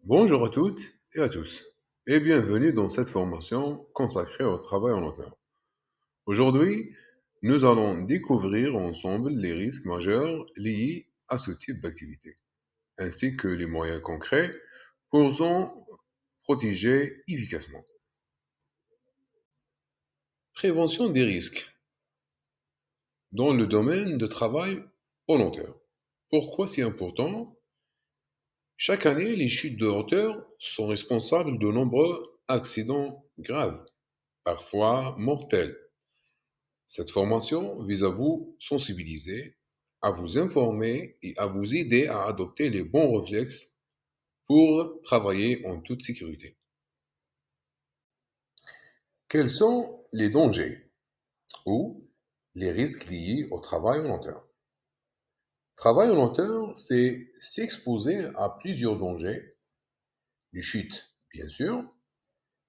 Bonjour à toutes et à tous, et bienvenue dans cette formation consacrée au travail en hauteur. Aujourd'hui, nous allons découvrir ensemble les risques majeurs liés à ce type d'activité, ainsi que les moyens concrets pour s'en protéger efficacement. Prévention des risques dans le domaine de travail en hauteur. Pourquoi c'est important? Chaque année, les chutes de hauteur sont responsables de nombreux accidents graves, parfois mortels. Cette formation vise à vous sensibiliser, à vous informer et à vous aider à adopter les bons réflexes pour travailler en toute sécurité. Quels sont les dangers ou les risques liés au travail en hauteur? Travail en hauteur, c'est s'exposer à plusieurs dangers, les chutes, bien sûr,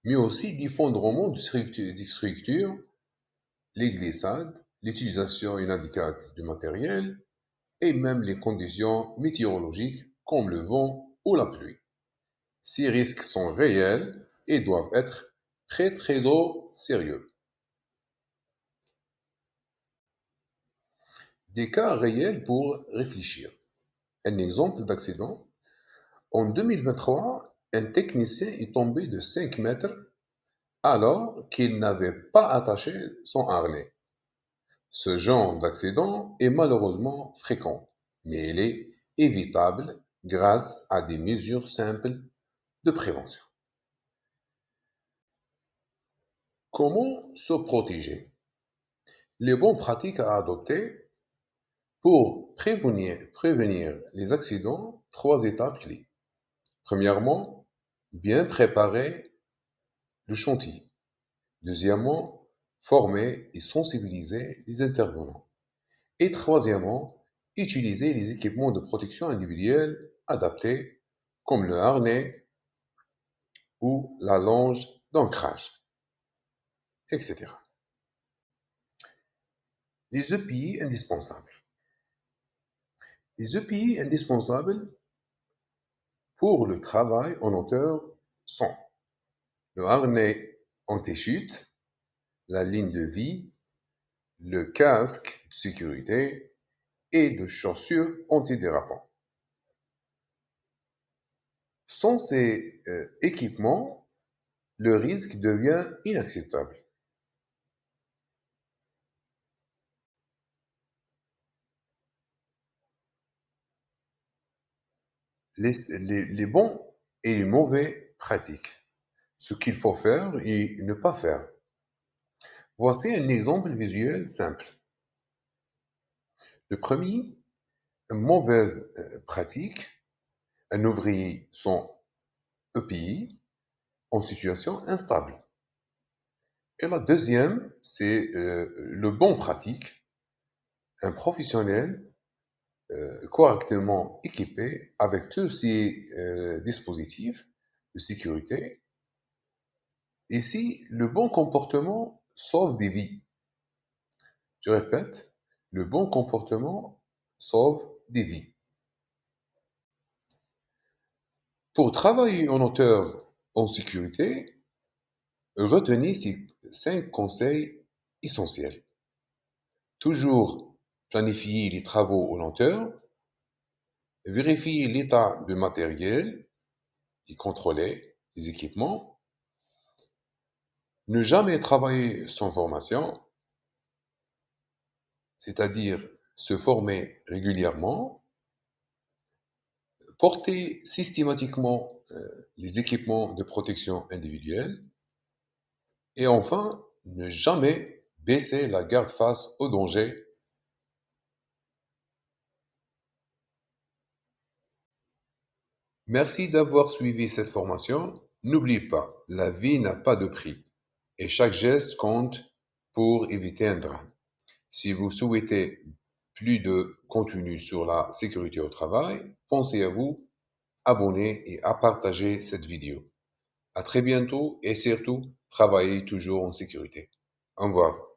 mais aussi l'effondrement des structures, les glissades, l'utilisation inadéquate du matériel et même les conditions météorologiques comme le vent ou la pluie. Ces risques sont réels et doivent être très au sérieux. Des cas réels pour réfléchir. Un exemple d'accident. En 2023, un technicien est tombé de 5 mètres alors qu'il n'avait pas attaché son harnais. Ce genre d'accident est malheureusement fréquent, mais il est évitable grâce à des mesures simples de prévention. Comment se protéger? Les bonnes pratiques à adopter pour prévenir les accidents, trois étapes clés. Premièrement, bien préparer le chantier. Deuxièmement, former et sensibiliser les intervenants. Et troisièmement, utiliser les équipements de protection individuelle adaptés comme le harnais ou la longe d'ancrage, etc. Les EPI indispensables. Les EPI indispensables pour le travail en hauteur sont le harnais anti-chute, la ligne de vie, le casque de sécurité et de chaussures antidérapantes. Sans ces équipements, le risque devient inacceptable. Les bons et les mauvais pratiques. Ce qu'il faut faire et ne pas faire. Voici un exemple visuel simple. Le premier, une mauvaise pratique, un ouvrier sans EPI en situation instable. Et la deuxième, c'est le bon pratique, un professionnel correctement équipé avec tous ces dispositifs de sécurité. Ici, le bon comportement sauve des vies. Je répète, le bon comportement sauve des vies. Pour travailler en hauteur en sécurité, retenez ces 5 conseils essentiels. Toujours planifier les travaux en hauteur, vérifier l'état du matériel et contrôler les équipements, ne jamais travailler sans formation, c'est-à-dire se former régulièrement, porter systématiquement les équipements de protection individuelle et enfin, ne jamais baisser la garde face au danger. Merci d'avoir suivi cette formation. N'oublie pas, la vie n'a pas de prix et chaque geste compte pour éviter un drame. Si vous souhaitez plus de contenu sur la sécurité au travail, pensez à vous abonner et à partager cette vidéo. À très bientôt et surtout, travaillez toujours en sécurité. Au revoir.